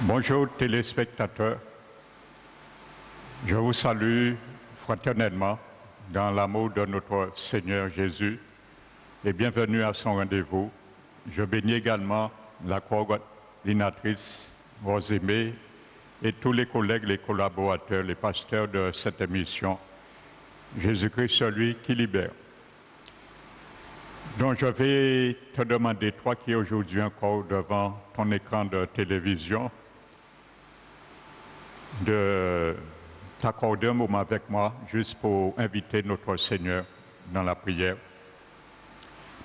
Bonjour téléspectateurs, je vous salue fraternellement dans l'amour de notre Seigneur Jésus et bienvenue à son rendez-vous. Je bénis également la coordinatrice Rosemée et tous les collègues, les collaborateurs, les pasteurs de cette émission. Jésus-Christ, celui qui libère. Donc je vais te demander, toi qui es aujourd'hui encore devant ton écran de télévision, de t'accorder un moment avec moi juste pour inviter notre Seigneur dans la prière.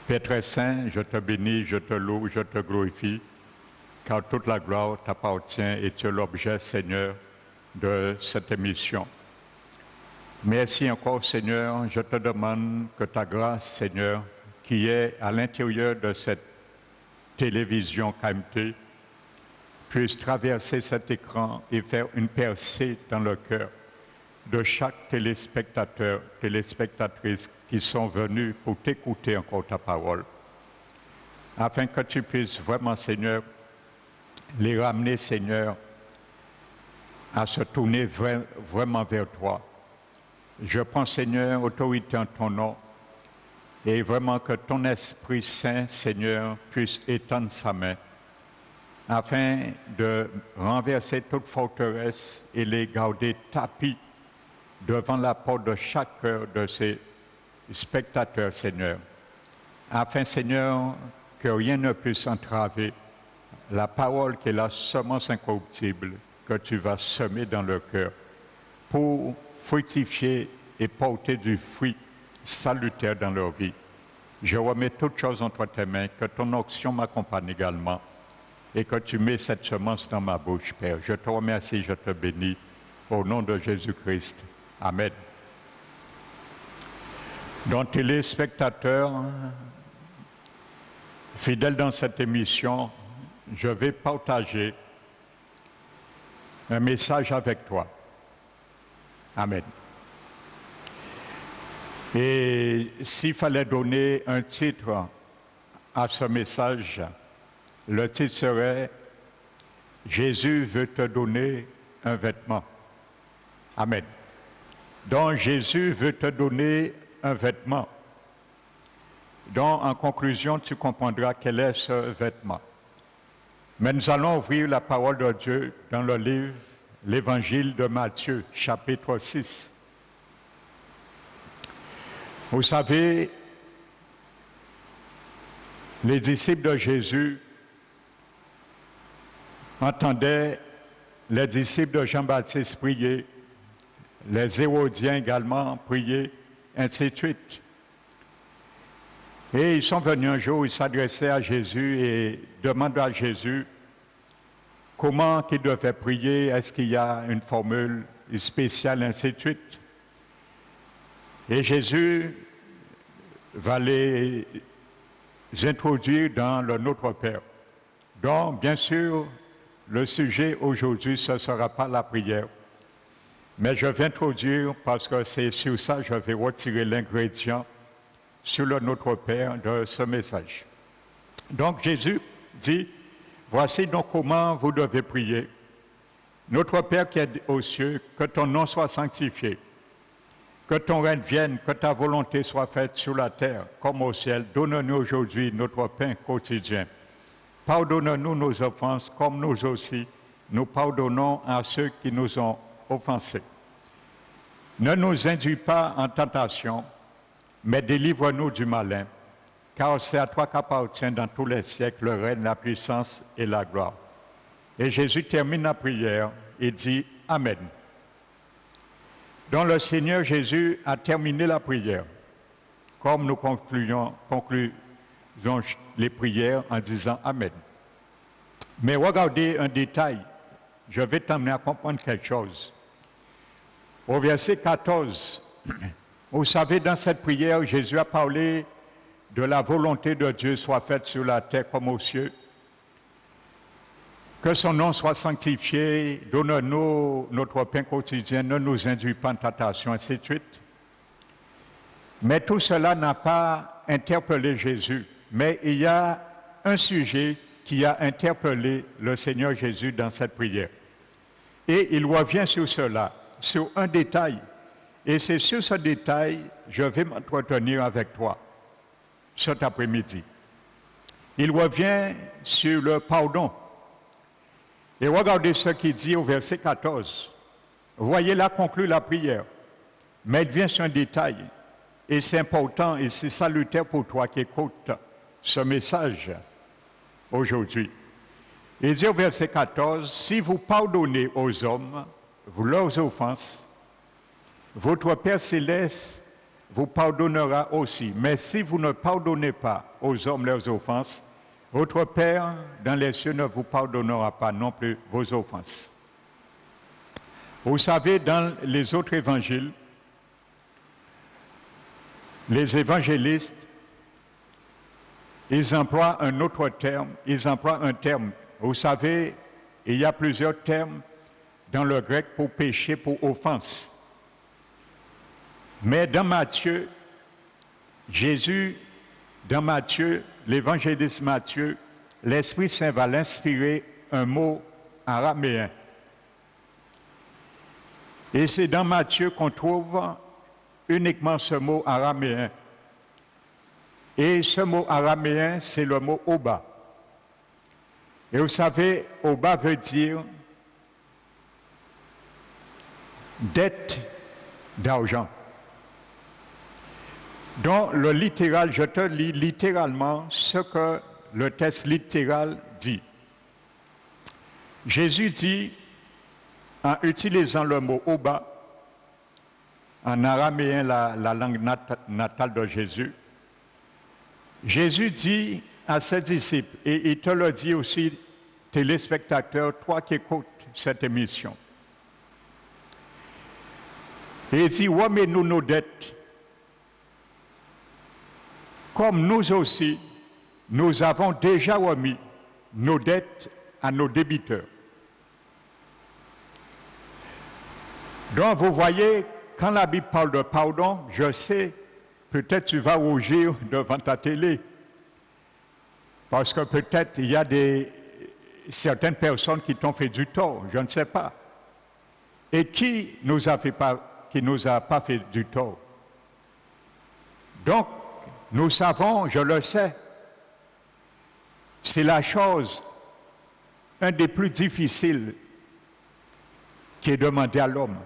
Père très saint, je te bénis, je te loue, je te glorifie, car toute la gloire t'appartient et tu es l'objet, Seigneur, de cette émission. Merci encore, Seigneur, je te demande que ta grâce, Seigneur, qui est à l'intérieur de cette télévision KMT, puisse traverser cet écran et faire une percée dans le cœur de chaque téléspectateur, téléspectatrice qui sont venus pour t'écouter encore ta parole, afin que tu puisses vraiment, Seigneur, les ramener, Seigneur, à se tourner vraiment vers toi. Je prends, Seigneur, autorité en ton nom, et vraiment que ton Esprit Saint, Seigneur, puisse étendre sa main, afin de renverser toute forteresse et les garder tapis devant la porte de chaque cœur de ces spectateurs, Seigneur. Afin, Seigneur, que rien ne puisse entraver la parole qui est la semence incorruptible que tu vas semer dans leur cœur pour fructifier et porter du fruit salutaire dans leur vie. Je remets toutes choses entre tes mains, que ton onction m'accompagne également, et que tu mets cette semence dans ma bouche, Père. Je te remercie, je te bénis, au nom de Jésus-Christ. Amen. Donc, téléspectateurs, fidèles dans cette émission, je vais partager un message avec toi. Amen. Et s'il fallait donner un titre à ce message, le titre serait « Jésus veut te donner un vêtement ». Amen. Donc Jésus veut te donner un vêtement. Donc en conclusion, tu comprendras quel est ce vêtement. Mais nous allons ouvrir la parole de Dieu dans le livre, l'Évangile de Matthieu, chapitre 6. Vous savez, les disciples de Jésus entendaient les disciples de Jean-Baptiste prier, les Hérodiens également prier, ainsi de suite. Et ils sont venus un jour, ils s'adressaient à Jésus et demandaient à Jésus comment ils devaient prier, est-ce qu'il y a une formule spéciale, ainsi de suite. Et Jésus va les introduire dans le Notre Père. Donc, bien sûr, le sujet aujourd'hui, ce ne sera pas la prière. Mais je vais introduire, parce que c'est sur ça que je vais retirer l'ingrédient sur le Notre Père de ce message. Donc, Jésus dit, voici donc comment vous devez prier. Notre Père qui est aux cieux, que ton nom soit sanctifié. Que ton règne vienne, que ta volonté soit faite sur la terre comme au ciel. Donne-nous aujourd'hui notre pain quotidien. Pardonne-nous nos offenses comme nous aussi, nous pardonnons à ceux qui nous ont offensés. Ne nous induis pas en tentation, mais délivre-nous du malin, car c'est à toi qu'appartient dans tous les siècles le règne, la puissance et la gloire. Et Jésus termine la prière et dit « Amen ». Donc le Seigneur Jésus a terminé la prière, comme nous concluons les prières en disant Amen. Mais regardez un détail, je vais t'amener à comprendre quelque chose. Au verset 14, vous savez, dans cette prière, Jésus a parlé de la volonté de Dieu soit faite sur la terre comme aux cieux. Que son nom soit sanctifié, donne-nous notre pain quotidien, ne nous induis pas en tentation, ainsi de suite. Mais tout cela n'a pas interpellé Jésus. Mais il y a un sujet qui a interpellé le Seigneur Jésus dans cette prière. Et il revient sur cela, sur un détail. Et c'est sur ce détail que je vais m'entretenir avec toi cet après-midi. Il revient sur le pardon. Et regardez ce qu'il dit au verset 14. Voyez là conclut la prière. Mais il vient sur un détail. Et c'est important et c'est salutaire pour toi qui écoutes ce message aujourd'hui. Il dit au verset 14, si vous pardonnez aux hommes leurs offenses, votre Père céleste vous pardonnera aussi. Mais si vous ne pardonnez pas aux hommes leurs offenses, votre Père dans les cieux ne vous pardonnera pas non plus vos offenses. Vous savez, dans les autres évangiles, les évangélistes, ils emploient un autre terme, ils emploient un terme. Vous savez, il y a plusieurs termes dans le grec pour péché, pour offense. Mais dans Matthieu, Jésus, dans Matthieu, l'évangéliste Matthieu, l'Esprit Saint va l'inspirer un mot araméen. Et c'est dans Matthieu qu'on trouve uniquement ce mot araméen. Et ce mot araméen, c'est le mot Oba. Et vous savez, Oba veut dire dette d'argent. Donc, le littéral, je te lis littéralement ce que le texte littéral dit. Jésus dit, en utilisant le mot Oba, en araméen, la langue natale de Jésus, Jésus dit à ses disciples, et il te le dit aussi, téléspectateurs, toi qui écoutes cette émission. Et il dit, remets-nous nos dettes, comme nous aussi, nous avons déjà remis nos dettes à nos débiteurs. Donc, vous voyez, quand la Bible parle de pardon, je sais, peut-être tu vas rougir devant ta télé. Parce que peut-être il y a certaines personnes qui t'ont fait du tort, je ne sais pas. Et qui nous a pas fait du tort? Donc, nous savons, je le sais, c'est la chose, un des plus difficiles qui est demandé à l'homme.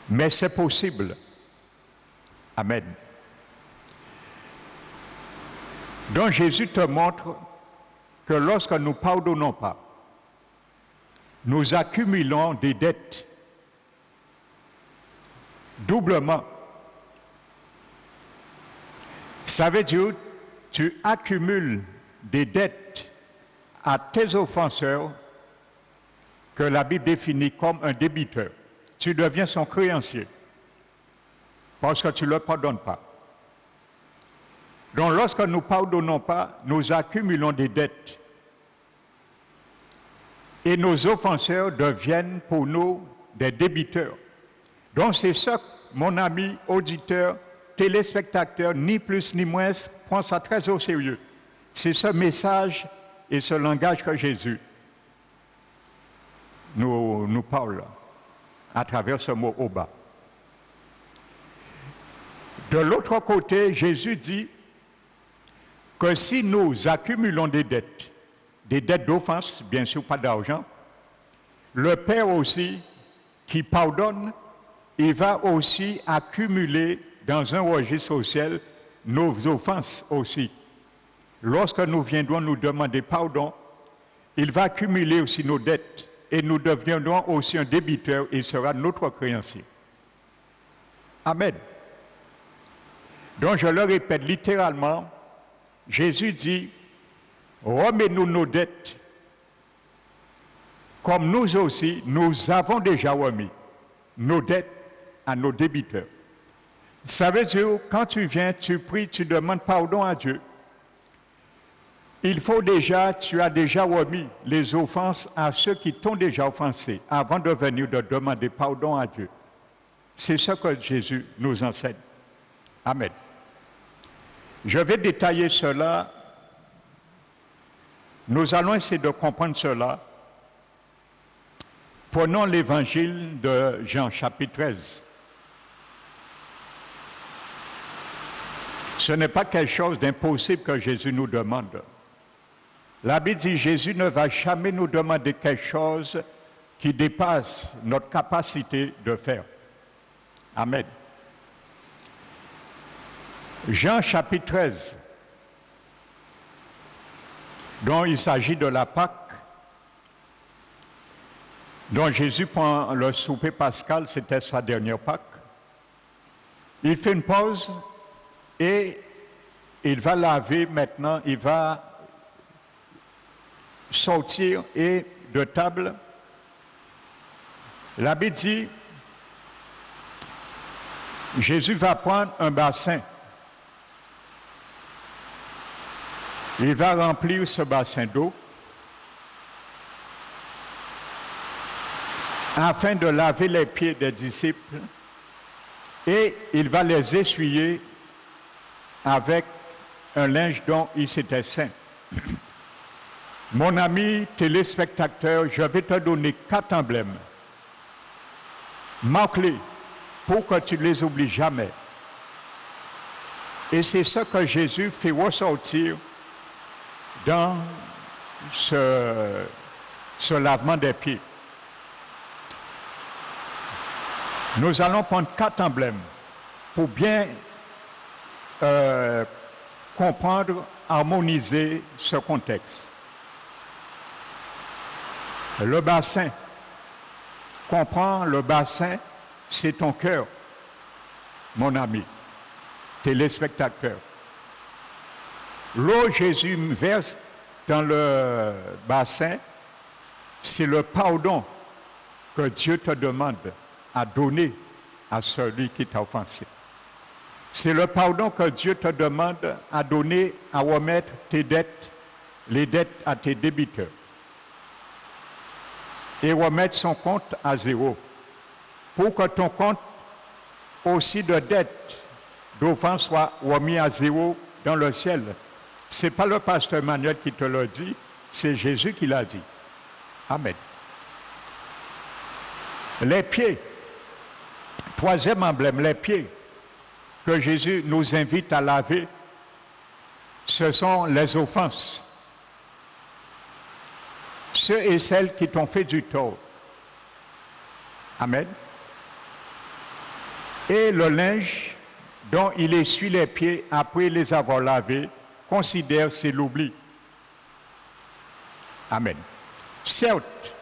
Mais c'est possible. Amen. Donc Jésus te montre que lorsque nous ne pardonnons pas, nous accumulons des dettes doublement. Ça veut dire tu accumules des dettes à tes offenseurs que la Bible définit comme un débiteur. Tu deviens son créancier parce que tu ne leur pardonnes pas. Donc lorsque nous ne pardonnons pas, nous accumulons des dettes. Et nos offenseurs deviennent pour nous des débiteurs. Donc c'est ça, mon ami auditeur, téléspectateur, ni plus ni moins, prends ça très au sérieux. C'est ce message et ce langage que Jésus nous parle à travers ce mot Oba. De l'autre côté, Jésus dit que si nous accumulons des dettes d'offense, bien sûr pas d'argent, le Père aussi, qui pardonne, il va aussi accumuler dans un registre social nos offenses aussi. Lorsque nous viendrons nous demander pardon, il va accumuler aussi nos dettes et nous deviendrons aussi un débiteur et il sera notre créancier. Amen. Donc je le répète littéralement, Jésus dit, remets-nous nos dettes, comme nous aussi, nous avons déjà remis nos dettes à nos débiteurs. Ça veut dire, quand tu viens, tu pries, tu demandes pardon à Dieu, tu as déjà remis les offenses à ceux qui t'ont déjà offensé avant de venir de demander pardon à Dieu. C'est ce que Jésus nous enseigne. Amen. Je vais détailler cela Nous allons essayer de comprendre cela. Prenons l'évangile de Jean, chapitre 13. Ce n'est pas quelque chose d'impossible que Jésus nous demande. La Bible dit que Jésus ne va jamais nous demander quelque chose qui dépasse notre capacité de faire. Amen. Jean chapitre 13, dont il s'agit de la Pâque, dont Jésus prend le souper pascal, c'était sa dernière Pâque. Il fait une pause et il va laver maintenant, il va sortir et de table. La Bible dit, Jésus va prendre un bassin. Il va remplir ce bassin d'eau afin de laver les pieds des disciples et il va les essuyer avec un linge dont il s'était ceint. Mon ami téléspectateur, je vais te donner 4 emblèmes. Marque-les pour que tu ne les oublies jamais. Et c'est ce que Jésus fait ressortir dans ce lavement des pieds. Nous allons prendre 4 emblèmes pour bien comprendre, harmoniser ce contexte. Le bassin. Comprends, le bassin, c'est ton cœur, mon ami, téléspectateur. L'eau Jésus verse dans le bassin, c'est le pardon que Dieu te demande à donner à celui qui t'a offensé. C'est le pardon que Dieu te demande à donner, à remettre tes dettes, les dettes à tes débiteurs. Et remettre son compte à zéro. Pour que ton compte aussi de dette, d'offense soit remis à zéro dans le ciel. Ce n'est pas le pasteur Emmanuel qui te l'a dit, c'est Jésus qui l'a dit. Amen. Les pieds. 3e emblème, les pieds que Jésus nous invite à laver, ce sont les offenses. Ceux et celles qui t'ont fait du tort. Amen. Et le linge dont il essuie les pieds après les avoir lavés, considère c'est l'oubli. Amen. Certes,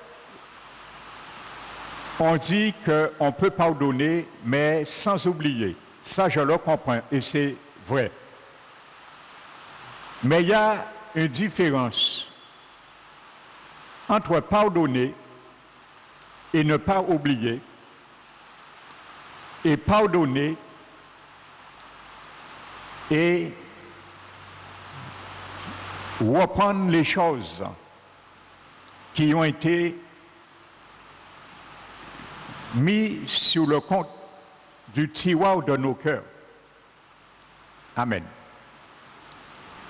on dit qu'on peut pardonner, mais sans oublier. Ça, je le comprends et c'est vrai. Mais il y a une différence entre pardonner et ne pas oublier, et pardonner et reprendre les choses qui ont été mises sur le compte du tiroir de nos cœurs. Amen.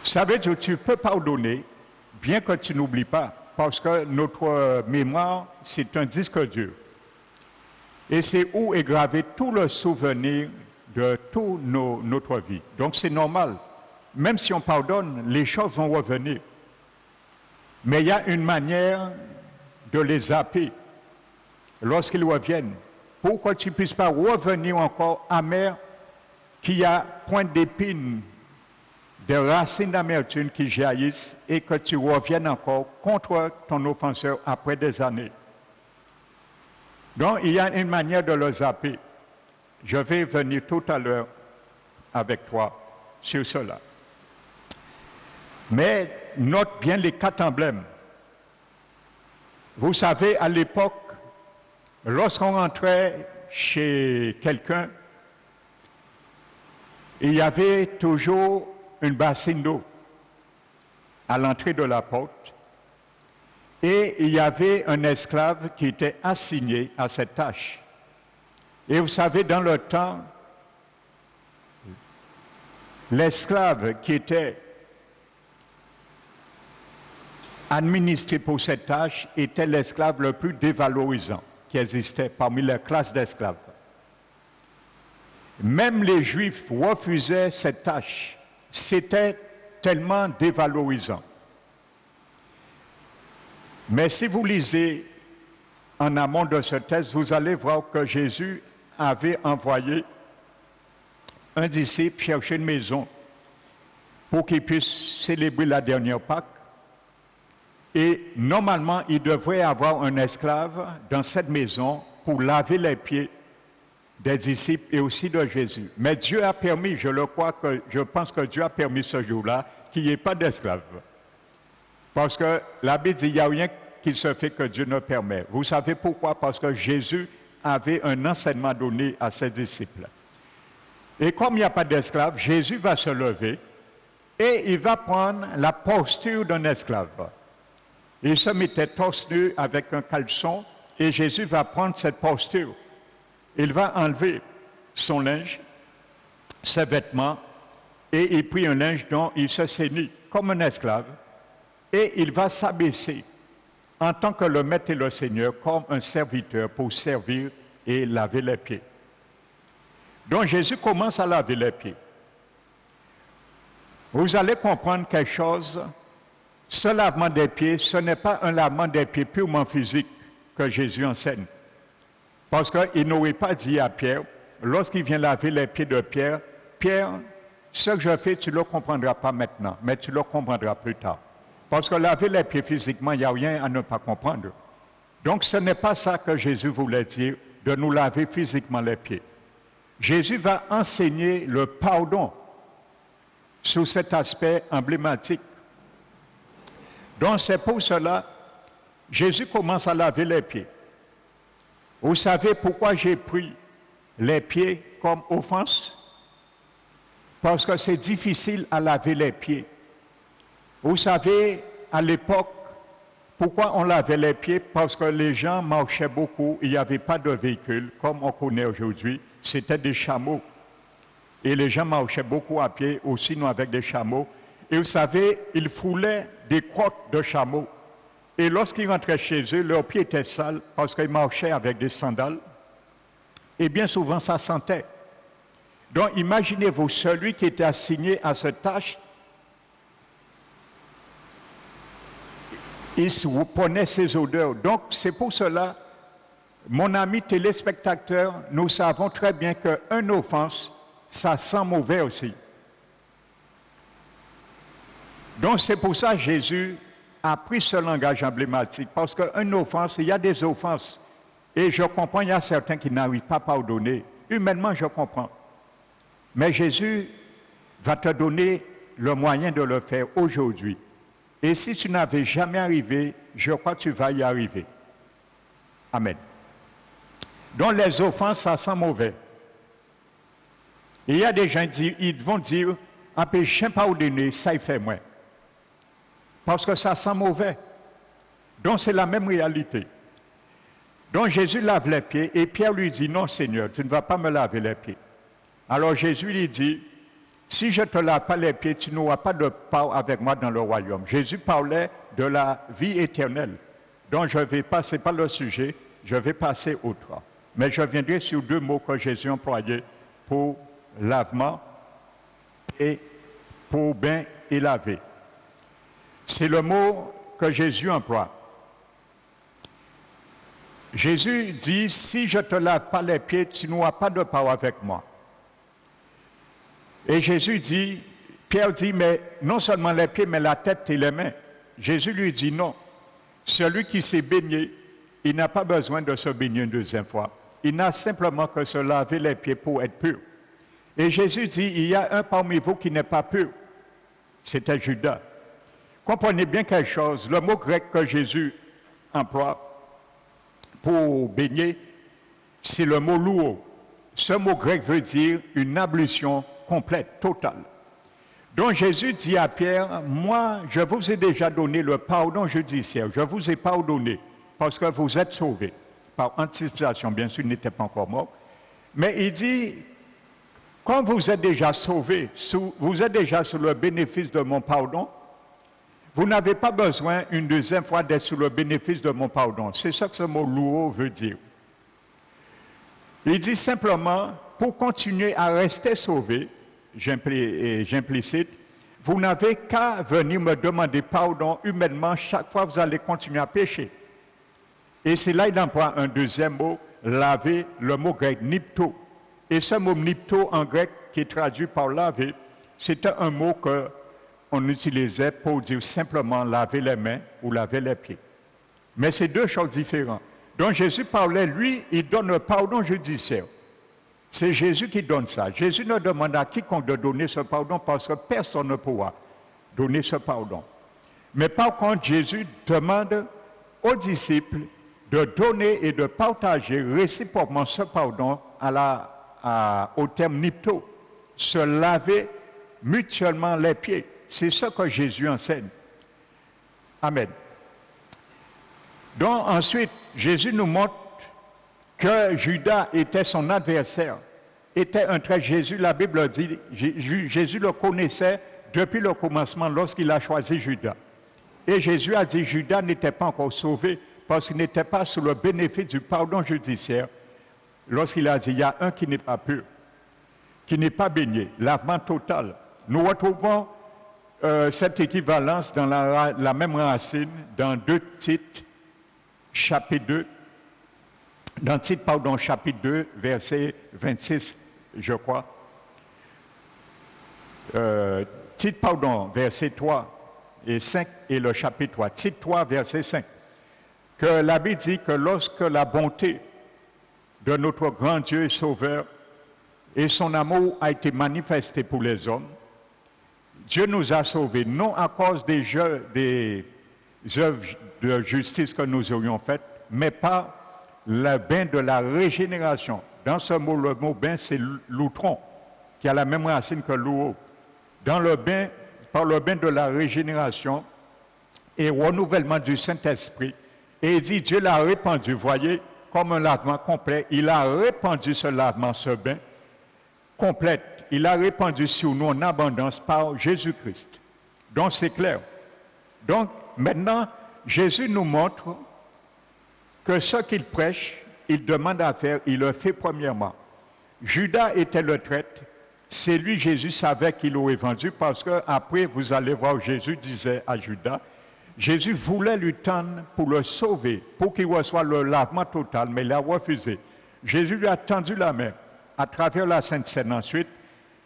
Ça veut dire que tu peux pardonner, bien que tu n'oublies pas, parce que notre mémoire, c'est un disque dur. Et c'est où est gravé tout le souvenir de toute notre vie. Donc c'est normal. Même si on pardonne, les choses vont revenir. Mais il y a une manière de les zapper lorsqu'ils reviennent. Pour que tu ne puisses pas revenir encore amer, qu'il y a point d'épine, des racines d'amertume qui jaillissent et que tu reviennes encore contre ton offenseur après des années. Donc, il y a une manière de le zapper. Je vais venir tout à l'heure avec toi sur cela. Mais note bien les 4 emblèmes. Vous savez, à l'époque, lorsqu'on rentrait chez quelqu'un, il y avait toujours une bassine d'eau à l'entrée de la porte et il y avait un esclave qui était assigné à cette tâche. Et vous savez, dans le temps, l'esclave qui était administré pour cette tâche était l'esclave le plus dévalorisant qui existait parmi les classes d'esclaves. Même les Juifs refusaient cette tâche. C'était tellement dévalorisant. Mais si vous lisez en amont de ce texte, vous allez voir que Jésus avait envoyé un disciple chercher une maison pour qu'il puisse célébrer la dernière Pâque. Et normalement, il devrait avoir un esclave dans cette maison pour laver les pieds des disciples et aussi de Jésus. Mais Dieu a permis, je pense que Dieu a permis ce jour-là qu'il n'y ait pas d'esclave. Parce que la Bible dit, il n'y a rien qui se fait que Dieu ne permet. Vous savez pourquoi? Parce que Jésus avait un enseignement donné à ses disciples. Et comme il n'y a pas d'esclave, Jésus va se lever et il va prendre la posture d'un esclave. Il se mettait torse nu avec un caleçon et Jésus va prendre cette posture. Il va enlever son linge, ses vêtements, et il prit un linge dont il se ceignit comme un esclave, et il va s'abaisser en tant que le maître et le Seigneur, comme un serviteur pour servir et laver les pieds. Donc Jésus commence à laver les pieds. Vous allez comprendre quelque chose, ce lavement des pieds, ce n'est pas un lavement des pieds purement physique que Jésus enseigne. Parce qu'il n'aurait pas dit à Pierre, lorsqu'il vient laver les pieds de Pierre, Pierre, ce que je fais, tu ne le comprendras pas maintenant, mais tu le comprendras plus tard. Parce que laver les pieds physiquement, il n'y a rien à ne pas comprendre. Donc ce n'est pas ça que Jésus voulait dire, de nous laver physiquement les pieds. Jésus va enseigner le pardon sous cet aspect emblématique. Donc c'est pour cela, Jésus commence à laver les pieds. Vous savez pourquoi j'ai pris les pieds comme offense? Parce que c'est difficile à laver les pieds. Vous savez, à l'époque, pourquoi on lavait les pieds? Parce que les gens marchaient beaucoup, il n'y avait pas de véhicules comme on connaît aujourd'hui, c'était des chameaux. Et les gens marchaient beaucoup à pied, ou sinon avec des chameaux. Et vous savez, ils foulaient des crottes de chameaux. Et lorsqu'ils rentraient chez eux, leurs pieds étaient sales parce qu'ils marchaient avec des sandales. Et bien souvent, ça sentait. Donc, imaginez-vous, celui qui était assigné à cette tâche, il prenait ces odeurs. Donc, c'est pour cela, mon ami téléspectateur, nous savons très bien qu'une offense, ça sent mauvais aussi. Donc, c'est pour ça que Jésus a pris ce langage emblématique, parce qu'une offense, il y a des offenses, et je comprends, il y a certains qui n'arrivent pas à pardonner. Humainement, je comprends. Mais Jésus va te donner le moyen de le faire aujourd'hui. Et si tu n'avais jamais arrivé, je crois que tu vas y arriver. Amen. Donc les offenses, ça sent mauvais. Et il y a des gens qui ils vont dire, un péché pardonné, ça y fait moins. Parce que ça sent mauvais. Donc c'est la même réalité. Donc Jésus lave les pieds et Pierre lui dit, non Seigneur, tu ne vas pas me laver les pieds. Alors Jésus lui dit, si je ne te lave pas les pieds, tu n'auras pas de part avec moi dans le royaume. Jésus parlait de la vie éternelle. Donc je vais passer par le sujet, je vais passer autre. Mais je viendrai sur deux mots que Jésus employait pour lavement et pour bain et laver. C'est le mot que Jésus emploie. Jésus dit, si je ne te lave pas les pieds, tu n'auras pas de part avec moi. Et Jésus dit, Pierre dit, mais non seulement les pieds, mais la tête et les mains. Jésus lui dit, non. Celui qui s'est baigné, il n'a pas besoin de se baigner une deuxième fois. Il n'a simplement que se laver les pieds pour être pur. Et Jésus dit, il y a un parmi vous qui n'est pas pur. C'était Judas. Comprenez bien quelque chose, le mot grec que Jésus emploie pour baigner, c'est le mot louo. Ce mot grec veut dire une ablution complète, totale. Donc Jésus dit à Pierre, moi je vous ai déjà donné le pardon judiciaire, je vous ai pardonné parce que vous êtes sauvés. Par anticipation, bien sûr, il n'était pas encore mort. Mais il dit, comme vous êtes déjà sauvés, vous êtes déjà sous le bénéfice de mon pardon, vous n'avez pas besoin une deuxième fois d'être sous le bénéfice de mon pardon. C'est ça que ce mot louo veut dire. Il dit simplement, pour continuer à rester sauvé, j'implicite, vous n'avez qu'à venir me demander pardon humainement chaque fois que vous allez continuer à pécher. Et c'est là qu'il emploie un deuxième mot, laver, le mot grec nipto. Et ce mot nipto en grec qui est traduit par laver, c'était un mot qu'on utilisait pour dire simplement laver les mains ou laver les pieds. Mais c'est deux choses différentes. Donc Jésus parlait, lui, il donne le pardon judiciaire. C'est Jésus qui donne ça. Jésus ne demande à quiconque de donner ce pardon parce que personne ne pourra donner ce pardon. Mais par contre, Jésus demande aux disciples de donner et de partager réciproquement ce pardon au terme nipto, se laver mutuellement les pieds. C'est ce que Jésus enseigne. Amen. Donc ensuite, Jésus nous montre que Judas était son adversaire, était un trait. Jésus, la Bible dit, Jésus le connaissait depuis le commencement lorsqu'il a choisi Judas. Et Jésus a dit Judas n'était pas encore sauvé parce qu'il n'était pas sous le bénéfice du pardon judiciaire. Lorsqu'il a dit il y a un qui n'est pas pur, qui n'est pas baigné, lavement total. Nous retrouvons cette équivalence dans la même racine dans 2 Tite, chapitre 2, dans Tite, pardon, chapitre 2, verset 26, je crois. Tite, pardon, verset 3 et 5 et le chapitre 3. Tite 3, verset 5. Que la Bible dit que lorsque la bonté de notre grand Dieu et Sauveur et son amour a été manifesté pour les hommes, Dieu nous a sauvés, non à cause des œuvres de justice que nous aurions faites, mais par le bain de la régénération. Dans ce mot, le mot bain, c'est loutron, qui a la même racine que louo. Dans le bain, par le bain de la régénération et renouvellement du Saint-Esprit, et il dit, Dieu l'a répandu, voyez, comme un lavement complet. Il a répandu ce lavement, ce bain complet. Il a répandu sur nous en abondance par Jésus-Christ. Donc c'est clair. Donc maintenant, Jésus nous montre que ce qu'il prêche, il demande à faire, il le fait premièrement. Judas était le traître. C'est lui, Jésus savait qu'il l'aurait vendu parce que après, vous allez voir, Jésus disait à Judas, Jésus voulait lui tendre pour le sauver, pour qu'il reçoive le lavement total, mais il a refusé. Jésus lui a tendu la main à travers la Sainte Seine ensuite.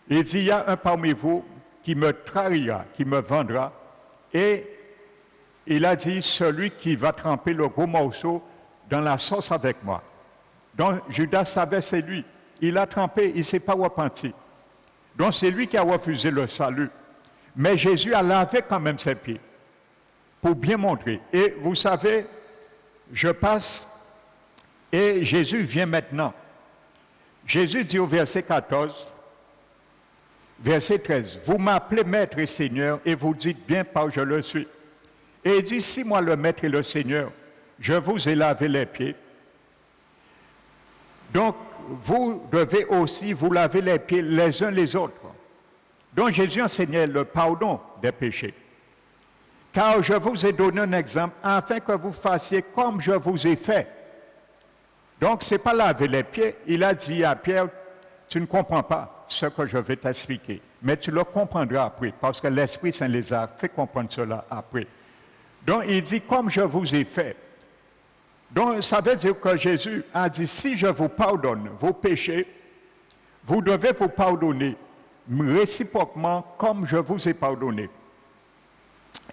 Il dit, il y a un parmi vous qui me trahira, qui me vendra. Et il a dit, celui qui va tremper le gros morceau dans la sauce avec moi. Donc Judas savait c'est lui. Il a trempé, il ne s'est pas repenti. Donc c'est lui qui a refusé le salut. Mais Jésus a lavé quand même ses pieds pour bien montrer. Et vous savez, je passe et Jésus vient maintenant. Jésus dit au verset 14, verset 13, vous m'appelez maître et seigneur et vous dites bien pas je le suis. Et il dit, si moi le maître et le seigneur, je vous ai lavé les pieds, donc vous devez aussi vous laver les pieds les uns les autres. Donc Jésus enseignait le pardon des péchés. Car je vous ai donné un exemple afin que vous fassiez comme je vous ai fait. Donc ce n'est pas laver les pieds. Il a dit à Pierre, tu ne comprends pas ce que je vais t'expliquer, mais tu le comprendras après, parce que l'Esprit Saint les a fait comprendre cela après. Donc il dit, comme je vous ai fait. Donc ça veut dire que Jésus a dit, si je vous pardonne vos péchés, vous devez vous pardonner réciproquement comme je vous ai pardonné.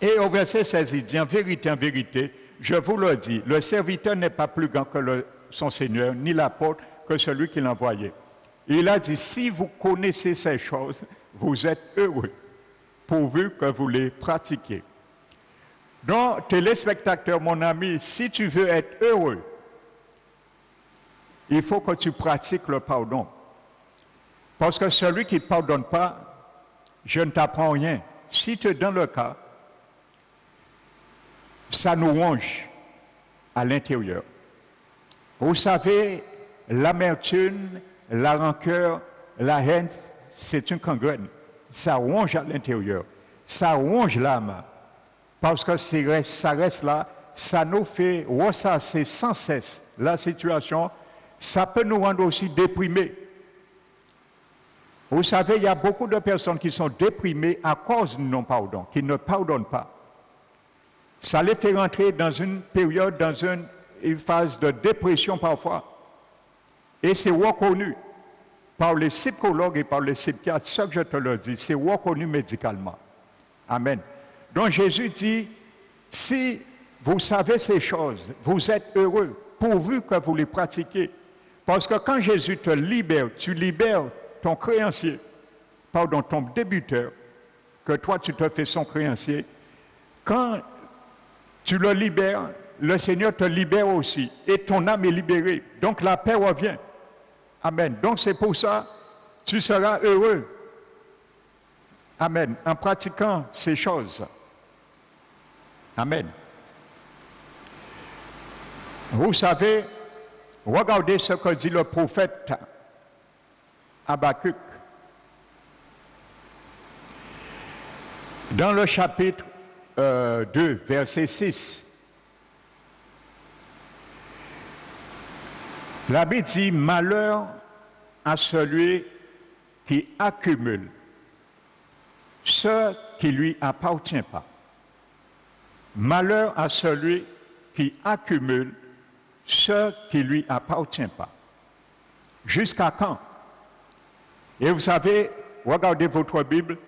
Et au verset 16, il dit, en vérité, je vous le dis, le serviteur n'est pas plus grand que son Seigneur, ni l'apôtre que celui qui l'a envoyé. Il a dit, si vous connaissez ces choses, vous êtes heureux, pourvu que vous les pratiquiez. Donc, téléspectateur, mon ami, si tu veux être heureux, il faut que tu pratiques le pardon. Parce que celui qui ne pardonne pas, je ne t'apprends rien. Si tu es dans le cas, ça nous ronge à l'intérieur. Vous savez, l'amertume, la rancœur, la haine, c'est une gangrène. Ça ronge à l'intérieur. Ça ronge l'âme. Parce que ça reste là, ça nous fait ressasser sans cesse la situation, ça peut nous rendre aussi déprimés. Vous savez, il y a beaucoup de personnes qui sont déprimées à cause du non-pardon, qui ne pardonnent pas. Ça les fait rentrer dans une période, dans une phase de dépression parfois. Et c'est reconnu par les psychologues et par les psychiatres, ce que je te le dis, c'est reconnu médicalement. Amen. Donc Jésus dit, si vous savez ces choses, vous êtes heureux, pourvu que vous les pratiquiez. Parce que quand Jésus te libère, tu libères ton créancier, pardon, ton débiteur, que toi tu te fais son créancier. Quand tu le libères, le Seigneur te libère aussi. Et ton âme est libérée. Donc la paix revient. Amen. Donc c'est pour ça, tu seras heureux. Amen. En pratiquant ces choses. Amen. Vous savez, regardez ce que dit le prophète Habakkuk. Dans le chapitre 2, verset 6, la Bible dit « Malheur à celui qui accumule ce qui lui appartient pas. Malheur à celui qui accumule ce qui lui appartient pas. » Jusqu'à quand? Et vous savez, regardez votre Bible,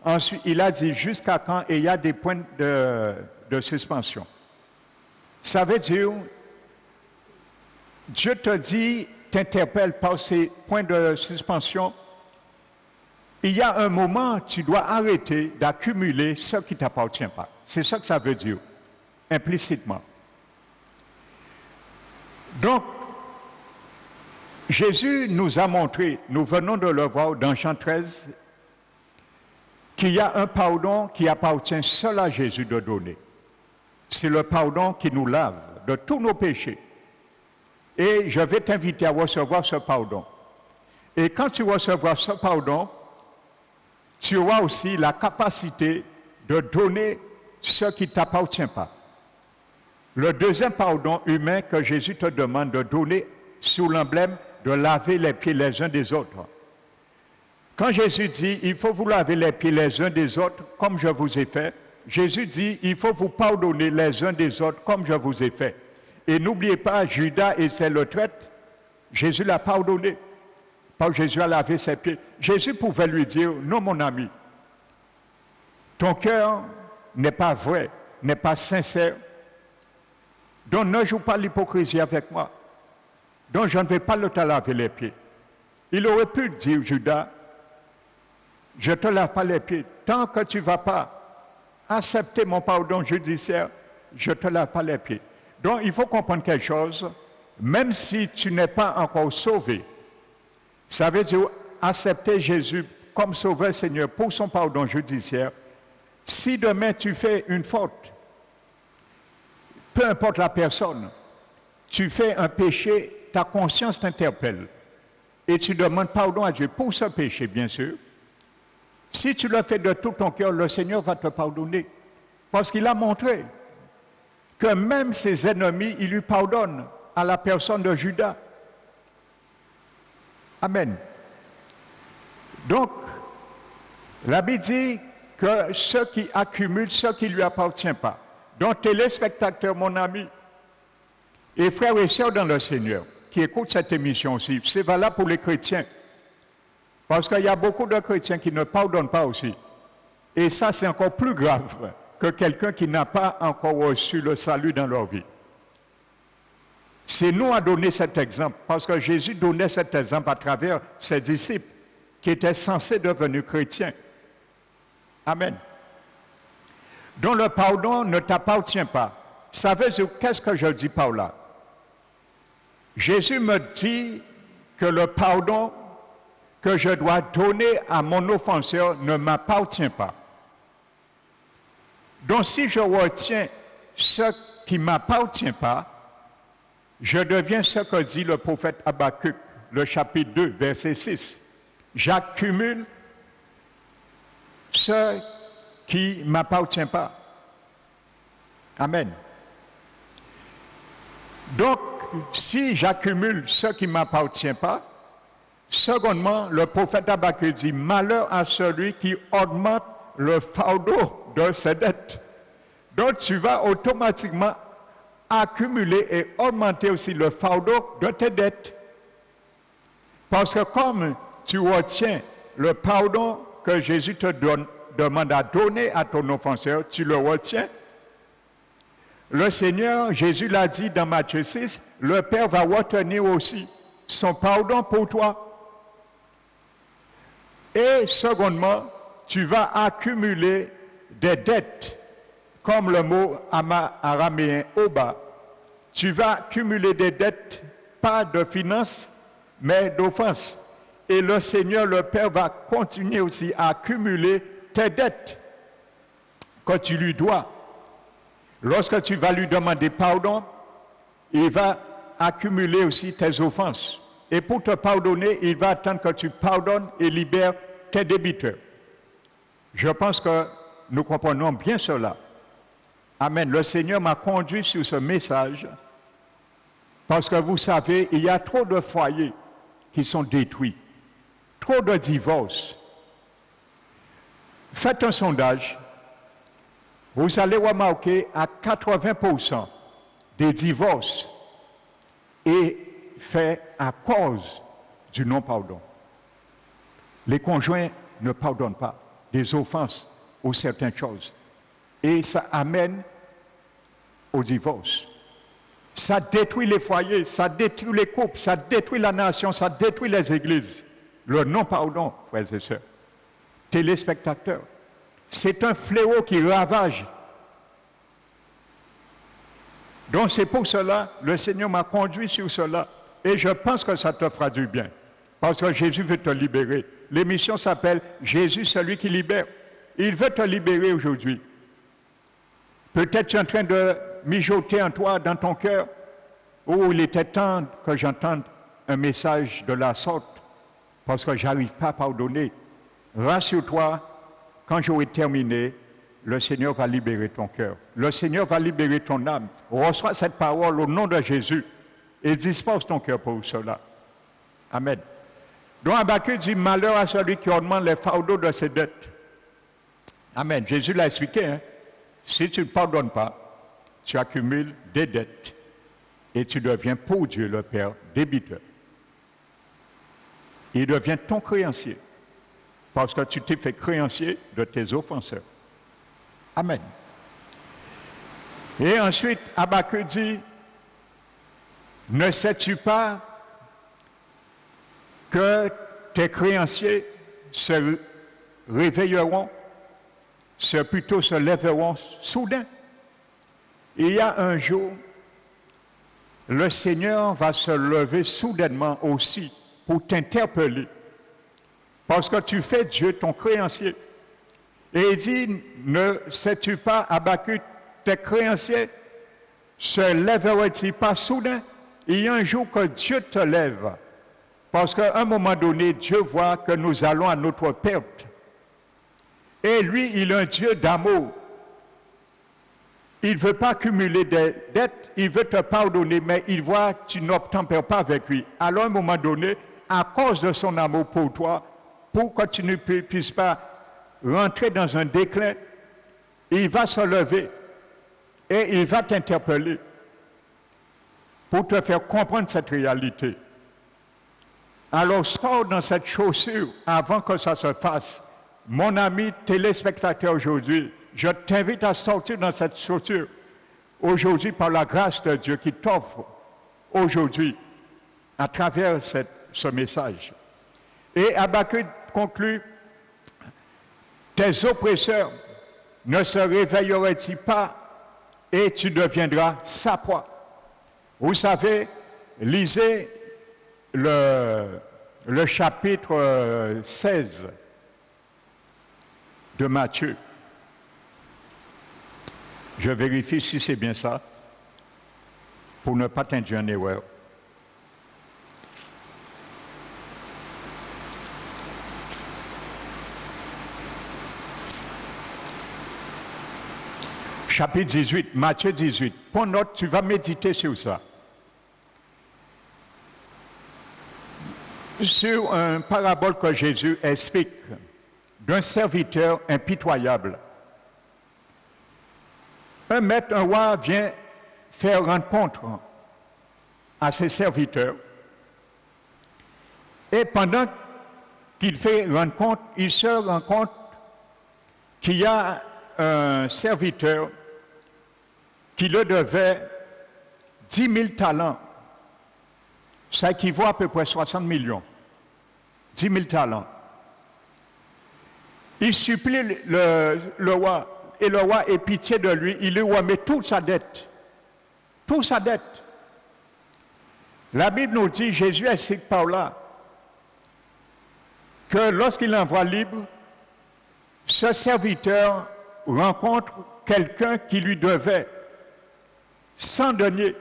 ensuite il a dit jusqu'à quand, et il y a des points de suspension. Ça veut dire, Dieu te dit, t'interpelle par ces points de suspension. Il y a un moment, tu dois arrêter d'accumuler ce qui ne t'appartient pas. C'est ça que ça veut dire, implicitement. Donc, Jésus nous a montré, nous venons de le voir dans Jean 13, qu'il y a un pardon qui appartient seul à Jésus de donner. C'est le pardon qui nous lave de tous nos péchés. Et je vais t'inviter à recevoir ce pardon. Et quand tu recevras ce pardon, tu auras aussi la capacité de donner ce qui ne t'appartient pas. Le deuxième pardon humain que Jésus te demande de donner sous l'emblème de laver les pieds les uns des autres. Quand Jésus dit, il faut vous laver les pieds les uns des autres comme je vous ai fait, Jésus dit, il faut vous pardonner les uns des autres comme je vous ai fait. Et n'oubliez pas, Judas et ses retraites, Jésus l'a pardonné. Parce que Jésus a lavé ses pieds. Jésus pouvait lui dire, non mon ami, ton cœur n'est pas vrai, n'est pas sincère. Donc ne joue pas l'hypocrisie avec moi. Donc je ne vais pas te laver les pieds. Il aurait pu dire, Judas, je ne te lave pas les pieds. Tant que tu ne vas pas accepter mon pardon judiciaire, je ne te lave pas les pieds. Donc il faut comprendre quelque chose, même si tu n'es pas encore sauvé, ça veut dire accepter Jésus comme sauveur Seigneur pour son pardon judiciaire. Si demain tu fais une faute, peu importe la personne, tu fais un péché, ta conscience t'interpelle et tu demandes pardon à Dieu pour ce péché, bien sûr. Si tu le fais de tout ton cœur, le Seigneur va te pardonner. Parce qu'il a montré que même ses ennemis, il lui pardonne à la personne de Judas. Amen. Donc, la Bible dit que ceux qui accumulent, ce qui ne lui appartient pas. Donc, téléspectateurs, mon ami, et frères et sœurs dans le Seigneur, qui écoutent cette émission aussi, c'est valable pour les chrétiens. Parce qu'il y a beaucoup de chrétiens qui ne pardonnent pas aussi. Et ça, c'est encore plus grave que quelqu'un qui n'a pas encore reçu le salut dans leur vie. C'est nous à donner cet exemple, parce que Jésus donnait cet exemple à travers ses disciples qui étaient censés devenir chrétiens. Amen. Donc le pardon ne t'appartient pas. Ça veut dire, qu'est-ce que je dis par là? Jésus me dit que le pardon que je dois donner à mon offenseur ne m'appartient pas. Donc si je retiens ce qui ne m'appartient pas, je deviens ce que dit le prophète Habakkuk, le chapitre 2, verset 6. J'accumule ce qui ne m'appartient pas. Amen. Donc, si j'accumule ce qui ne m'appartient pas, secondement, le prophète Habakkuk dit, malheur à celui qui augmente le fardeau de ses dettes. Donc, tu vas automatiquement accumuler et augmenter aussi le fardeau de tes dettes. Parce que comme tu retiens le pardon que Jésus te demande à donner à ton offenseur, tu le retiens. Le Seigneur, Jésus l'a dit dans Matthieu 6, le Père va retenir aussi son pardon pour toi. Et secondement, tu vas accumuler des dettes, comme le mot araméen oba. Tu vas accumuler des dettes, pas de finances, mais d'offenses. Et le Seigneur, le Père, va continuer aussi à accumuler tes dettes que tu lui dois. Lorsque tu vas lui demander pardon, il va accumuler aussi tes offenses. Et pour te pardonner, il va attendre que tu pardonnes et libères tes débiteurs. Je pense que nous comprenons bien cela. Amen. Le Seigneur m'a conduit sur ce message parce que vous savez, il y a trop de foyers qui sont détruits, trop de divorces. Faites un sondage, vous allez remarquer à 80% des divorces est fait à cause du non-pardon. Les conjoints ne pardonnent pas des offenses ou certaines choses. Et ça amène au divorce. Ça détruit les foyers, ça détruit les couples, ça détruit la nation, ça détruit les églises. Le non-pardon, frères et sœurs. Téléspectateurs, c'est un fléau qui ravage. Donc c'est pour cela, le Seigneur m'a conduit sur cela. Et je pense que ça te fera du bien. Parce que Jésus veut te libérer. L'émission s'appelle « Jésus, celui qui libère ». Il veut te libérer aujourd'hui. Peut-être tu es en train de mijoter en toi, dans ton cœur, où il était temps que j'entende un message de la sorte, parce que je n'arrive pas à pardonner. Rassure-toi, quand j'aurai terminé, le Seigneur va libérer ton cœur. Le Seigneur va libérer ton âme. Reçois cette parole au nom de Jésus et dispose ton cœur pour cela. Amen. Donc Habakkuk dit, malheur à celui qui augmente les fardeaux de ses dettes. Amen. Jésus l'a expliqué. Hein? Si tu ne pardonnes pas, tu accumules des dettes et tu deviens pour Dieu le Père débiteur. Il devient ton créancier parce que tu t'es fait créancier de tes offenseurs. Amen. Et ensuite, Habakkuk dit, ne sais-tu pas que tes créanciers se réveilleront, plutôt se lèveront soudain. Il y a un jour, le Seigneur va se lever soudainement aussi pour t'interpeller. Parce que tu fais Dieu ton créancier. Et il dit, ne sais-tu pas, Habakkuk, tes créanciers se lèveront-ils pas soudain? Il y a un jour que Dieu te lève. Parce qu'à un moment donné, Dieu voit que nous allons à notre perte. Et lui, il est un Dieu d'amour. Il ne veut pas accumuler des dettes, il veut te pardonner, mais il voit que tu n'obtempères pas avec lui. Alors à un moment donné, à cause de son amour pour toi, pour que tu ne puisses pas rentrer dans un déclin, il va se lever et il va t'interpeller pour te faire comprendre cette réalité. Alors sors dans cette chaussure avant que ça se fasse. Mon ami téléspectateur aujourd'hui, je t'invite à sortir dans cette chaussure aujourd'hui par la grâce de Dieu qui t'offre aujourd'hui à travers ce message. Et Habakkuk conclut, tes oppresseurs ne se réveilleraient-ils pas et tu deviendras sa proie. Vous savez, lisez le chapitre 16 de Matthieu. Je vérifie si c'est bien ça, pour ne pas t'induire en erreur. chapitre 18, Matthieu 18. Prends note, tu vas méditer sur ça. Sur un parabole que Jésus explique d'un serviteur impitoyable. Un maître, un roi vient faire rencontre à ses serviteurs. Et pendant qu'il fait rencontre, il se rend compte qu'il y a un serviteur qui le devait 10 000 talents. Ça équivaut à peu près 60 millions. 10 000 talents. Il supplie le roi, et le roi ait pitié de lui, il lui remet toute sa dette. Toute sa dette. La Bible nous dit, Jésus explique par là, que lorsqu'il l'envoie libre, ce serviteur rencontre quelqu'un qui lui devait 100 deniers.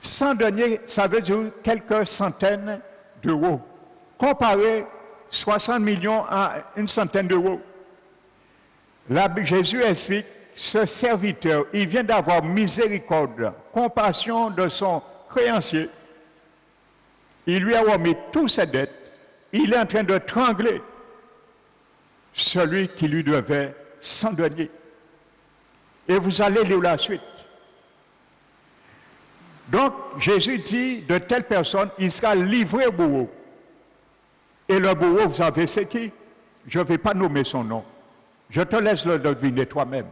100 deniers, ça veut dire quelques centaines d'euros. Comparé 60 millions à une centaine d'euros. Jésus explique, ce serviteur, il vient d'avoir miséricorde, compassion de son créancier. Il lui a remis toutes ses dettes. Il est en train de trangler celui qui lui devait 100 deniers. Et vous allez lire la suite. Donc, Jésus dit de telle personne, il sera livré au bourreau. Et le bourreau, vous savez, c'est qui? Je ne vais pas nommer son nom. Je te laisse le deviner toi-même.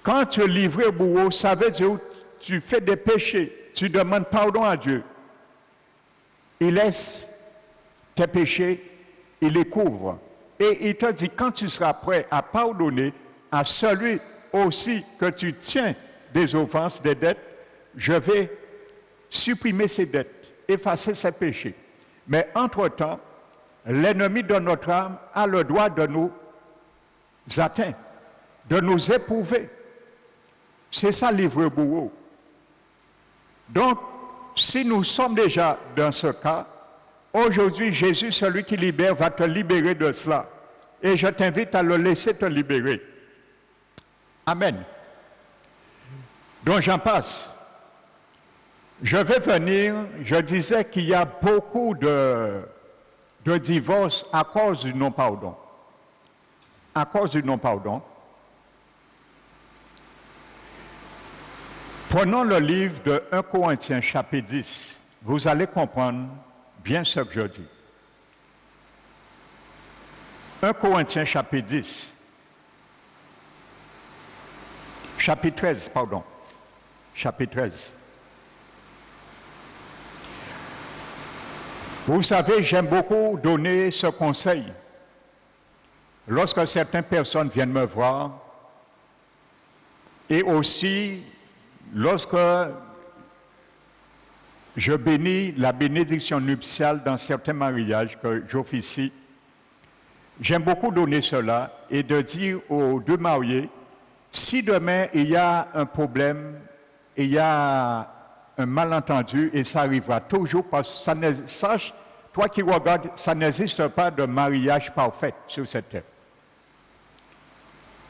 Quand tu es livré au bourreau, ça veut dire que tu fais des péchés, tu demandes pardon à Dieu. Il laisse tes péchés, il les couvre. Et il te dit, quand tu seras prêt à pardonner à celui aussi que tu tiens des offenses, des dettes, je vais supprimer ces dettes, effacer ces péchés. Mais entre-temps, l'ennemi de notre âme a le droit de nous atteindre, de nous éprouver. C'est ça, livre bourreau. Donc, si nous sommes déjà dans ce cas, aujourd'hui, Jésus, celui qui libère, va te libérer de cela. Et je t'invite à le laisser te libérer. Amen. Donc, j'en passe. Je vais venir, je disais qu'il y a beaucoup de divorces à cause du non-pardon. À cause du non-pardon. Prenons le livre de 1 Corinthiens chapitre 10. Vous allez comprendre bien ce que je dis. 1 Corinthiens chapitre 10. Chapitre 13, pardon. Chapitre 13. Vous savez, j'aime beaucoup donner ce conseil. Lorsque certaines personnes viennent me voir, et aussi lorsque je bénis la bénédiction nuptiale dans certains mariages que j'officie, j'aime beaucoup donner cela et de dire aux deux mariés, si demain il y a un problème, il y a un malentendu, et ça arrivera toujours, parce que ça sache, toi qui regardes, ça n'existe pas de mariage parfait sur cette terre.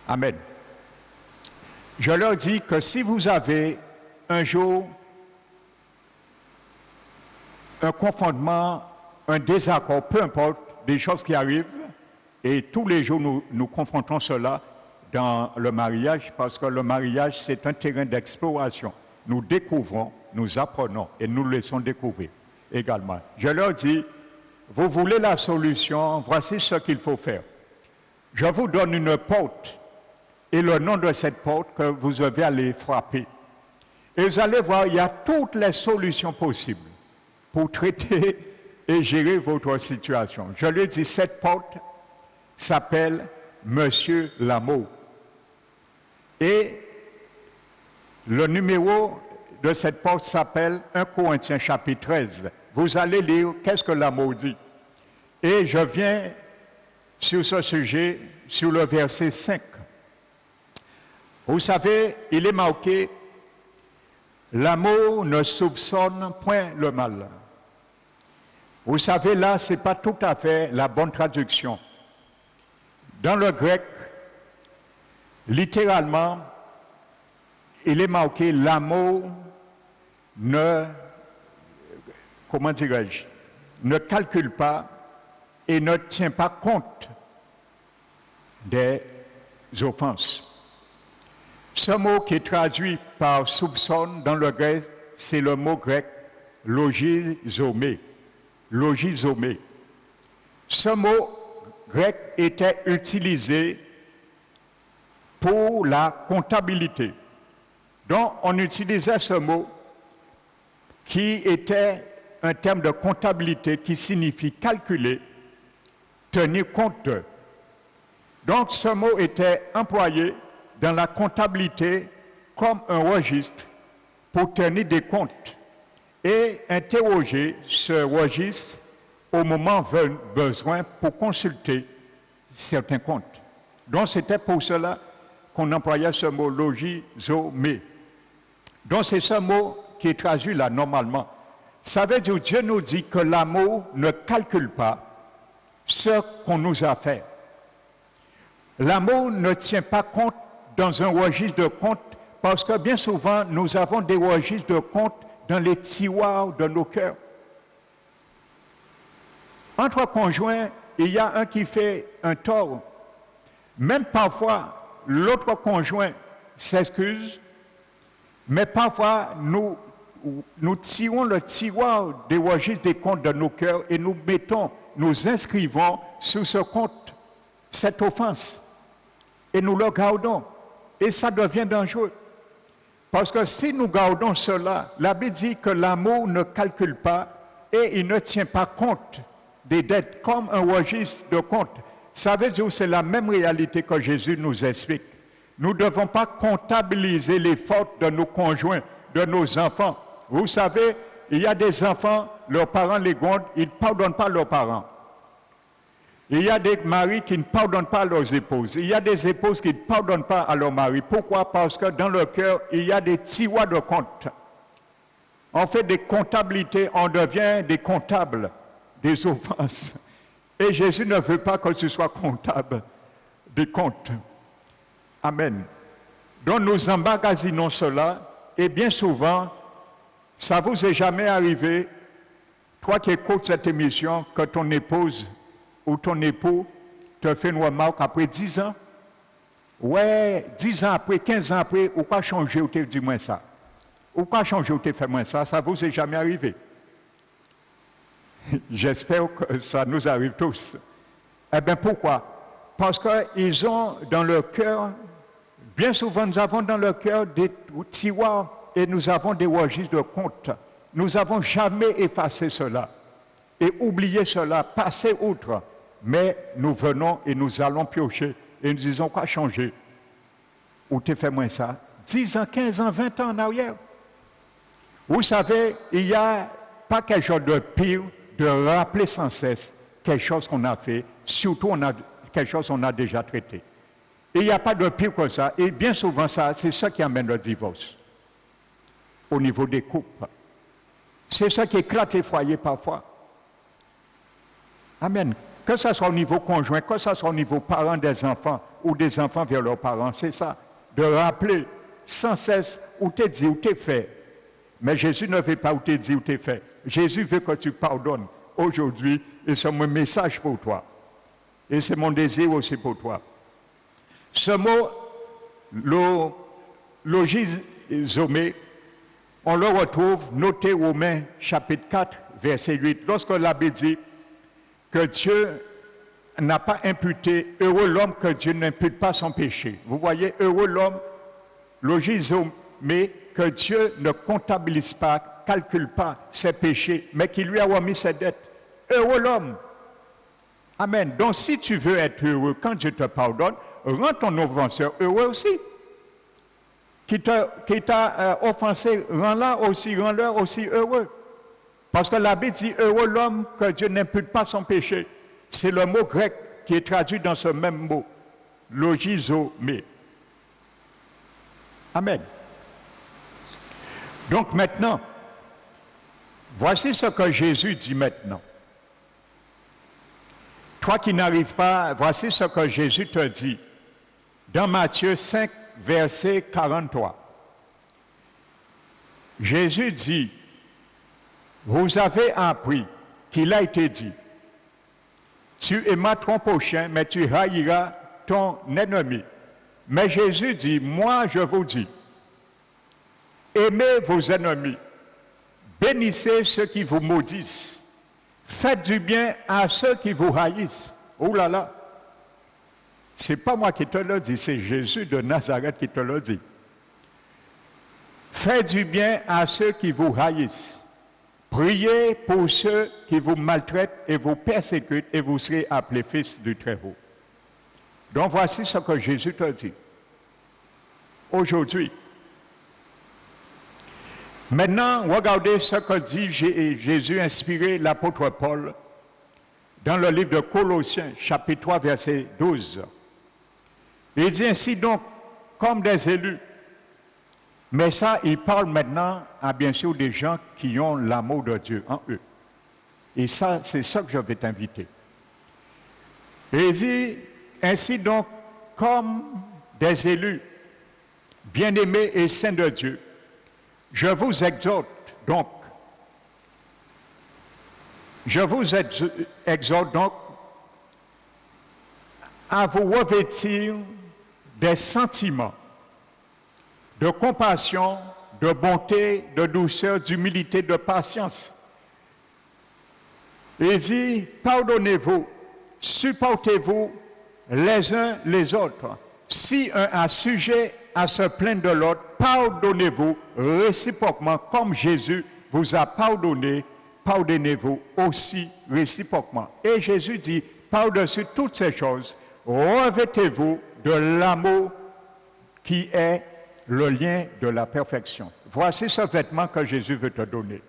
Amen. Je leur dis que si vous avez un jour un confondement, un désaccord, peu importe, des choses qui arrivent, et tous les jours nous confrontons cela dans le mariage, parce que le mariage c'est un terrain d'exploration. Nous découvrons, nous apprenons et nous laissons découvrir également. Je leur dis, vous voulez la solution, voici ce qu'il faut faire. Je vous donne une porte et le nom de cette porte que vous devez aller frapper. Et vous allez voir, il y a toutes les solutions possibles pour traiter et gérer votre situation. Je lui dis, cette porte s'appelle Monsieur l'amour. Et le numéro de cette porte s'appelle 1 Corinthiens chapitre 13. Vous allez lire qu'est-ce que l'amour dit. Et je viens sur ce sujet, sur le verset 5. Vous savez, il est marqué, l'amour ne soupçonne point le mal. Vous savez, là, ce n'est pas tout à fait la bonne traduction. Dans le grec, littéralement, il est marqué l'amour ne, comment dirais-je, ne calcule pas et ne tient pas compte des offenses. Ce mot qui est traduit par soupçon dans le grec, c'est le mot grec logizomé. Logizomé. Ce mot grec était utilisé pour la comptabilité. Donc, on utilisait ce mot qui était un terme de comptabilité qui signifie calculer, tenir compte de. Donc, ce mot était employé dans la comptabilité comme un registre pour tenir des comptes et interroger ce registre au moment besoin pour consulter certains comptes. Donc, c'était pour cela qu'on employait ce mot logizomé. Donc, c'est ce mot qui est traduit là normalement. Ça veut dire que Dieu nous dit que l'amour ne calcule pas ce qu'on nous a fait. L'amour ne tient pas compte dans un registre de compte parce que bien souvent, nous avons des registres de compte dans les tiroirs de nos cœurs. Entre conjoints, il y a un qui fait un tort. Même parfois, l'autre conjoint s'excuse, mais parfois, nous tirons le tiroir des registres des comptes de nos cœurs et nous inscrivons sur ce compte cette offense. Et nous le gardons. Et ça devient dangereux. Parce que si nous gardons cela, la Bible dit que l'amour ne calcule pas et il ne tient pas compte des dettes comme un registre de compte. Ça veut dire que c'est la même réalité que Jésus nous explique. Nous ne devons pas comptabiliser les fautes de nos conjoints, de nos enfants. Vous savez, il y a des enfants, leurs parents les grondent, ils ne pardonnent pas leurs parents. Il y a des maris qui ne pardonnent pas à leurs épouses. Il y a des épouses qui ne pardonnent pas à leurs maris. Pourquoi? Parce que dans leur cœur, il y a des tiroirs de comptes. On fait des comptabilités, on devient des comptables des offenses. Et Jésus ne veut pas que tu sois comptable des comptes. Amen. Donc nous emmagasinons cela et bien souvent, ça vous est jamais arrivé, toi qui écoutes cette émission, que ton épouse ou ton époux te fait une remarque après 10 ans. Ouais, 10 ans après, 15 ans après, ou quoi changer ou te dit moins ça? Ou quoi changer ou te fait moins ça? Ça vous est jamais arrivé. J'espère que ça nous arrive tous. Eh bien, pourquoi? Parce qu'ils ont dans leur cœur, bien souvent nous avons dans leur cœur des tiroirs et nous avons des registres de comptes. Nous n'avons jamais effacé cela et oublié cela, passé outre. Mais nous venons et nous allons piocher et nous disons quoi changer? Ou t'es fait moins ça? 10 ans, 15 ans, 20 ans en arrière. Vous savez, il n'y a pas quelque chose de pire de rappeler sans cesse quelque chose qu'on a fait, surtout quelque chose qu'on a déjà traité. Et il n'y a pas de pire que ça. Et bien souvent, c'est ça qui amène le divorce au niveau des couples. C'est ça qui éclate les foyers parfois. Amen. Que ce soit au niveau conjoint, que ce soit au niveau parents des enfants ou des enfants vers leurs parents, c'est ça. De rappeler sans cesse où t'es dit, où t'es fait. Mais Jésus ne veut pas où t'es dit, où t'es fait. Jésus veut que tu pardonnes aujourd'hui et c'est mon message pour toi. Et c'est mon désir aussi pour toi. Ce mot, logizomé, on le retrouve noté Romains chapitre 4, verset 8. Lorsque la Bible dit que Dieu n'a pas imputé, heureux l'homme que Dieu n'impute pas son péché. Vous voyez, heureux l'homme, logizomé, que Dieu ne comptabilise pas, calcule pas ses péchés, mais qui lui a remis ses dettes. Heureux l'homme. Amen. Donc si tu veux être heureux quand Dieu te pardonne, rends ton offenseur heureux aussi. Qui t'a offensé, rends-leur aussi heureux. Parce que la Bible dit heureux l'homme que Dieu n'impute pas son péché. C'est le mot grec qui est traduit dans ce même mot, logizomé. Amen. Donc maintenant, voici ce que Jésus dit maintenant. Toi qui n'arrives pas, voici ce que Jésus te dit dans Matthieu 5, verset 43. Jésus dit, vous avez appris qu'il a été dit, tu aimas ton prochain, mais tu haïras ton ennemi. Mais Jésus dit, moi je vous dis, aimez vos ennemis, bénissez ceux qui vous maudissent, faites du bien à ceux qui vous haïssent. Oh là là, c'est pas moi qui te le dis, c'est Jésus de Nazareth qui te le dit. Faites du bien à ceux qui vous haïssent. Priez pour ceux qui vous maltraitent et vous persécutent et vous serez appelés fils du Très-Haut. Donc voici ce que Jésus te dit. Aujourd'hui. Maintenant, regardez ce que dit Jésus inspiré l'apôtre Paul dans le livre de Colossiens, chapitre 3, verset 12. Il dit ainsi donc, comme des élus. Mais ça, il parle maintenant à bien sûr des gens qui ont l'amour de Dieu en eux. Et ça, c'est ça que je vais t'inviter. Et il dit, ainsi donc, comme des élus, bien-aimés et saints de Dieu, je vous exhorte donc, à vous revêtir des sentiments de compassion, de bonté, de douceur, d'humilité, de patience. Il dit, pardonnez-vous, supportez-vous les uns les autres. Si un a sujet à se plaindre de l'autre, pardonnez-vous réciproquement comme Jésus vous a pardonné, pardonnez-vous aussi réciproquement. Et Jésus dit, par-dessus toutes ces choses, revêtez-vous de l'amour qui est le lien de la perfection. Voici ce vêtement que Jésus veut te donner.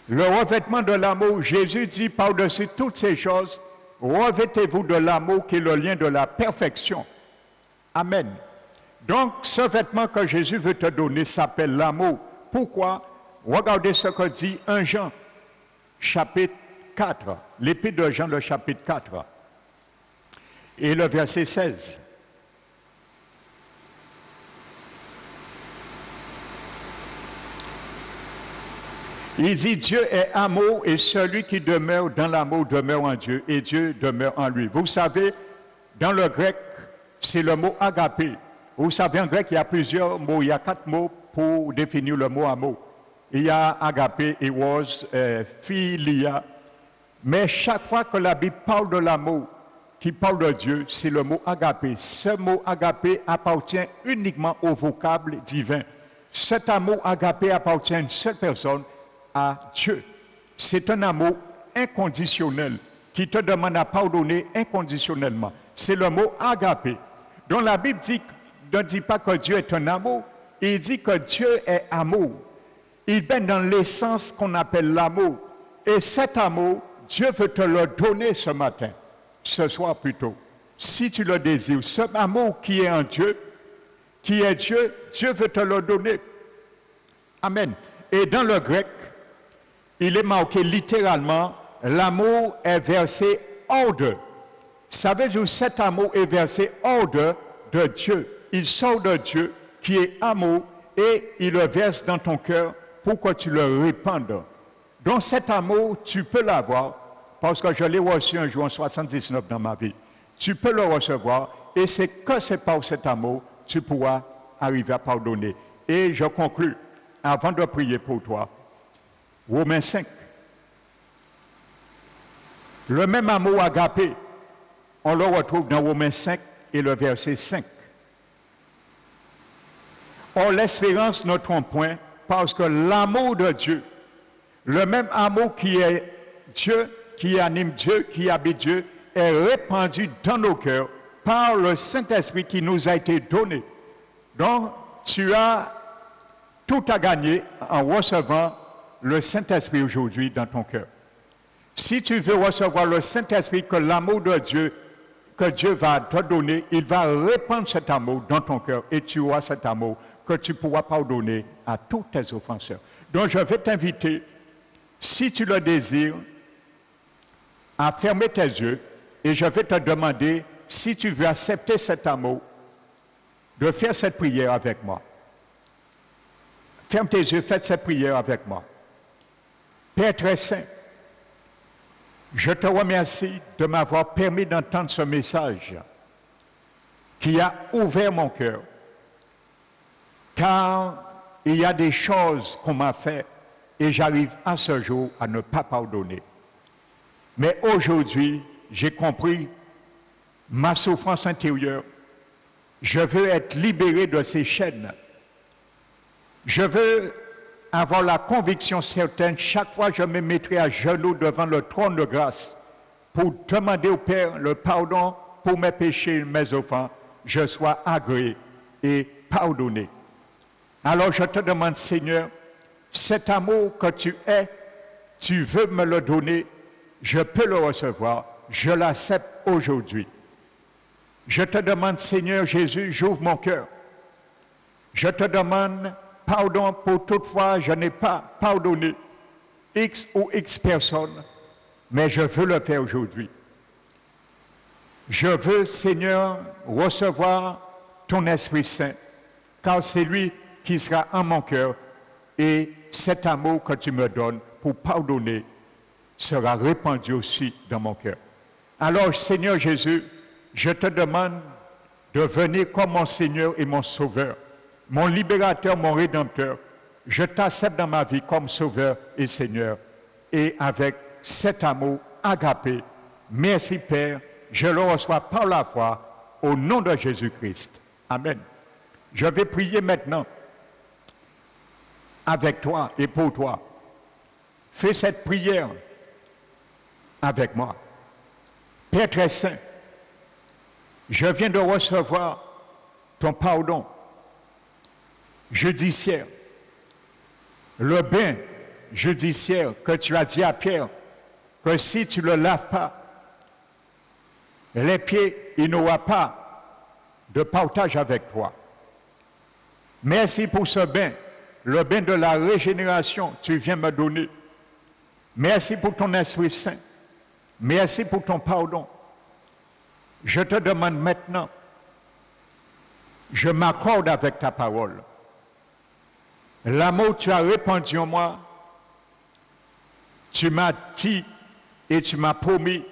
Le revêtement de l'amour, Jésus dit par-dessus toutes ces choses, revêtez-vous de l'amour qui est le lien de la perfection. Amen. Donc, ce vêtement que Jésus veut te donner s'appelle l'amour. Pourquoi? Regardez ce que dit 1 Jean, chapitre 4, l'épître de Jean, le chapitre 4, et le verset 16. Il dit, Dieu est amour et celui qui demeure dans l'amour demeure en Dieu et Dieu demeure en lui. Vous savez, dans le grec, c'est le mot agapé. Vous savez, en grec, il y a plusieurs mots, il y a 4 mots pour définir le mot amour. Il y a agapé, eros, philia. Mais chaque fois que la Bible parle de l'amour, qui parle de Dieu, c'est le mot agapé. Ce mot agapé appartient uniquement au vocable divin. Cet amour agapé appartient à une seule personne, à Dieu. C'est un amour inconditionnel qui te demande à pardonner inconditionnellement. C'est le mot agapé. Donc la Bible ne dit pas que Dieu est un amour, il dit que Dieu est amour. Il est dans l'essence qu'on appelle l'amour. Et cet amour, Dieu veut te le donner ce matin, ce soir plutôt. Si tu le désires, ce amour qui est en Dieu, qui est Dieu, Dieu veut te le donner. Amen. Et dans le grec, il est marqué littéralement, l'amour est versé hors d'eux. Ça veut dire que cet amour est versé hors de Dieu. Il sort de Dieu qui est amour et il le verse dans ton cœur pour que tu le répandes. Donc cet amour, tu peux l'avoir parce que je l'ai reçu un jour en 79 dans ma vie. Tu peux le recevoir et c'est par cet amour tu pourras arriver à pardonner. Et je conclus, avant de prier pour toi, Romains 5. Le même amour agapé, on le retrouve dans Romains 5 et le verset 5. Or, l'espérance ne trompe point, parce que l'amour de Dieu, le même amour qui est Dieu, qui anime Dieu, qui habite Dieu, est répandu dans nos cœurs par le Saint-Esprit qui nous a été donné. Donc, tu as tout à gagner en recevant le Saint-Esprit aujourd'hui dans ton cœur. Si tu veux recevoir le Saint-Esprit, que l'amour de Dieu, que Dieu va te donner, il va répandre cet amour dans ton cœur et tu auras cet amour que tu pourras pardonner à tous tes offenseurs. Donc je vais t'inviter, si tu le désires, à fermer tes yeux et je vais te demander si tu veux accepter cet amour, de faire cette prière avec moi. Ferme tes yeux, faites cette prière avec moi. Père très saint, je te remercie de m'avoir permis d'entendre ce message qui a ouvert mon cœur. Car il y a des choses qu'on m'a fait et j'arrive à ce jour à ne pas pardonner. Mais aujourd'hui, j'ai compris ma souffrance intérieure. Je veux être libéré de ces chaînes. Je veux avoir la conviction certaine, chaque fois je me mettrai à genoux devant le trône de grâce pour demander au Père le pardon pour mes péchés et mes offenses, je sois agréé et pardonné. Alors je te demande, Seigneur, cet amour que tu es, tu veux me le donner, je peux le recevoir, je l'accepte aujourd'hui. Je te demande, Seigneur Jésus, j'ouvre mon cœur. Je te demande pardon pour toutefois je n'ai pas pardonné X ou X personnes, mais je veux le faire aujourd'hui. Je veux, Seigneur, recevoir ton Esprit Saint, car c'est lui qui sera en mon cœur et cet amour que tu me donnes pour pardonner sera répandu aussi dans mon cœur. Alors, Seigneur Jésus, je te demande de venir comme mon Seigneur et mon Sauveur, mon libérateur, mon rédempteur. Je t'accepte dans ma vie comme Sauveur et Seigneur. Et avec cet amour agapé, merci Père, je le reçois par la foi au nom de Jésus-Christ. Amen. Je vais prier maintenant avec toi et pour toi. Fais cette prière avec moi. Père très saint, je viens de recevoir ton pardon judiciaire, le bain judiciaire que tu as dit à Pierre, que si tu ne le laves pas, les pieds, il n'aura pas de partage avec toi. Merci pour ce bain, le bain de la régénération que tu viens me donner. Merci pour ton Esprit Saint. Merci pour ton pardon. Je te demande maintenant, je m'accorde avec ta parole. L'amour que tu as répandu en moi, tu m'as dit et tu m'as promis,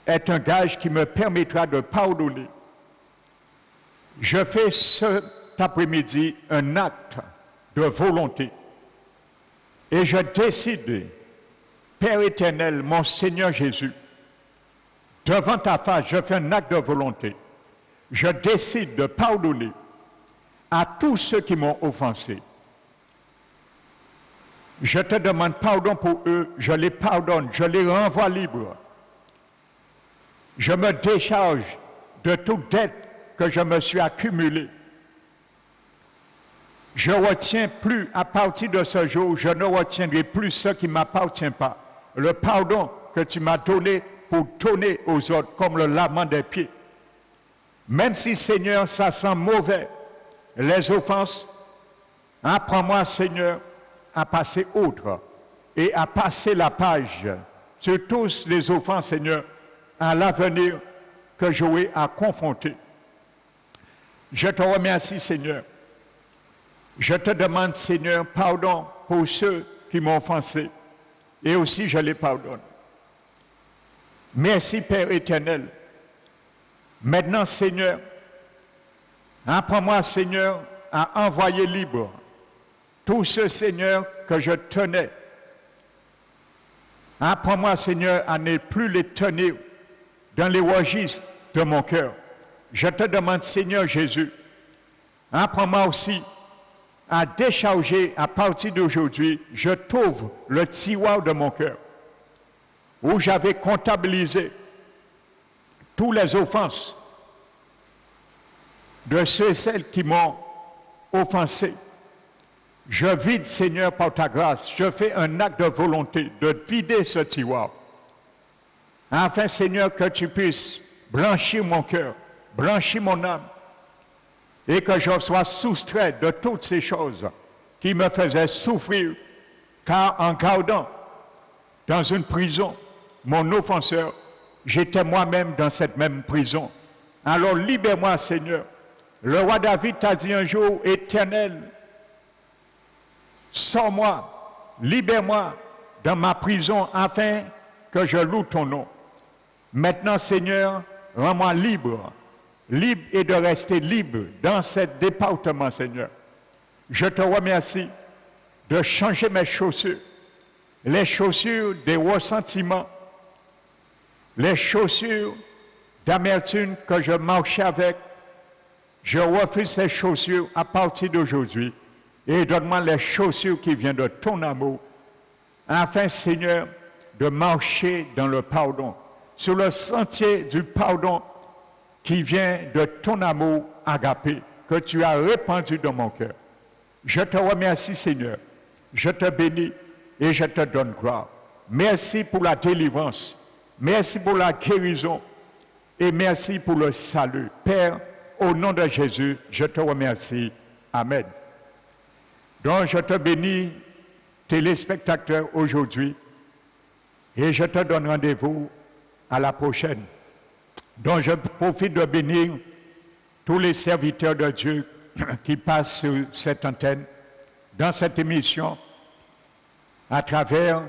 est un gage qui me permettra de pardonner. Je fais cet après-midi un acte de volonté et je décide, Père éternel, mon Seigneur Jésus, devant ta face, je fais un acte de volonté. Je décide de pardonner à tous ceux qui m'ont offensé. Je te demande pardon pour eux, je les pardonne, je les renvoie libres. Je me décharge de toute dette que je me suis accumulée. Je ne retiens plus, à partir de ce jour, je ne retiendrai plus ce qui ne m'appartient pas. Le pardon que tu m'as donné pour donner aux autres, comme le lavement des pieds. Même si, Seigneur, ça sent mauvais, les offenses, apprends-moi, Seigneur, à passer outre et à passer la page sur tous les offenses, Seigneur, à l'avenir que j'aurai à confronter. Je te remercie, Seigneur. Je te demande, Seigneur, pardon pour ceux qui m'ont offensé et aussi je les pardonne. Merci, Père éternel. Maintenant, Seigneur, apprends-moi, Seigneur, à envoyer libre tous ceux, Seigneur, que je tenais. Apprends-moi, Seigneur, à ne plus les tenir dans les registres de mon cœur. Je te demande, Seigneur Jésus, apprends-moi aussi à décharger à partir d'aujourd'hui, je t'ouvre le tiroir de mon cœur où j'avais comptabilisé toutes les offenses de ceux et celles qui m'ont offensé. Je vide, Seigneur, par ta grâce. Je fais un acte de volonté de vider ce tiroir. Afin, Seigneur, que tu puisses blanchir mon cœur, blanchir mon âme, et que je sois soustrait de toutes ces choses qui me faisaient souffrir, car en gardant dans une prison mon offenseur, J'étais moi-même dans cette même prison. Alors libère-moi, Seigneur. Le roi David t'a dit un jour, Éternel, sors-moi, libère-moi dans ma prison afin que je loue ton nom. Maintenant, Seigneur, rends-moi libre, libre et de rester libre dans ce département, Seigneur. Je te remercie de changer mes chaussures, les chaussures des ressentiments, les chaussures d'amertume que je marchais avec. Je refuse ces chaussures à partir d'aujourd'hui et donne-moi les chaussures qui viennent de ton amour, afin, Seigneur, de marcher dans le pardon, sur le sentier du pardon qui vient de ton amour agapé, que tu as répandu dans mon cœur. Je te remercie, Seigneur. Je te bénis et je te donne gloire. Merci pour la délivrance. Merci pour la guérison. Et merci pour le salut. Père, au nom de Jésus, je te remercie. Amen. Donc, je te bénis, téléspectateurs, aujourd'hui. Et je te donne rendez-vous à la prochaine. Donc, je profite de bénir tous les serviteurs de Dieu qui passent sur cette antenne, dans cette émission, à travers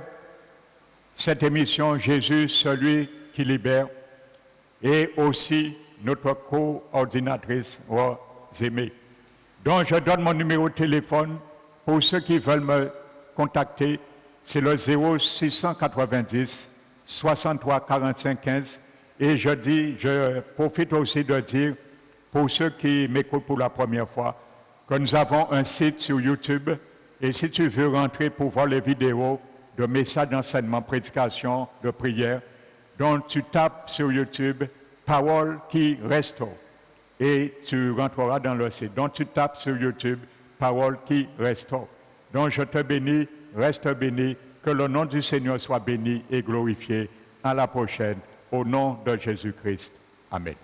cette émission Jésus, celui qui libère, et aussi notre coordinatrice, Zémé. Donc, je donne mon numéro de téléphone pour ceux qui veulent me contacter. C'est le 0690 63 45 15. Et je profite aussi de dire, pour ceux qui m'écoutent pour la première fois, que nous avons un site sur YouTube. Et si tu veux rentrer pour voir les vidéos de messages d'enseignement, prédication, de prière, donc tu tapes sur YouTube « Parole qui restaure » et tu rentreras dans le site. Donc tu tapes sur YouTube « Parole qui restaure ». Donc je te bénis, reste béni, que le nom du Seigneur soit béni et glorifié. À la prochaine, au nom de Jésus-Christ. Amen.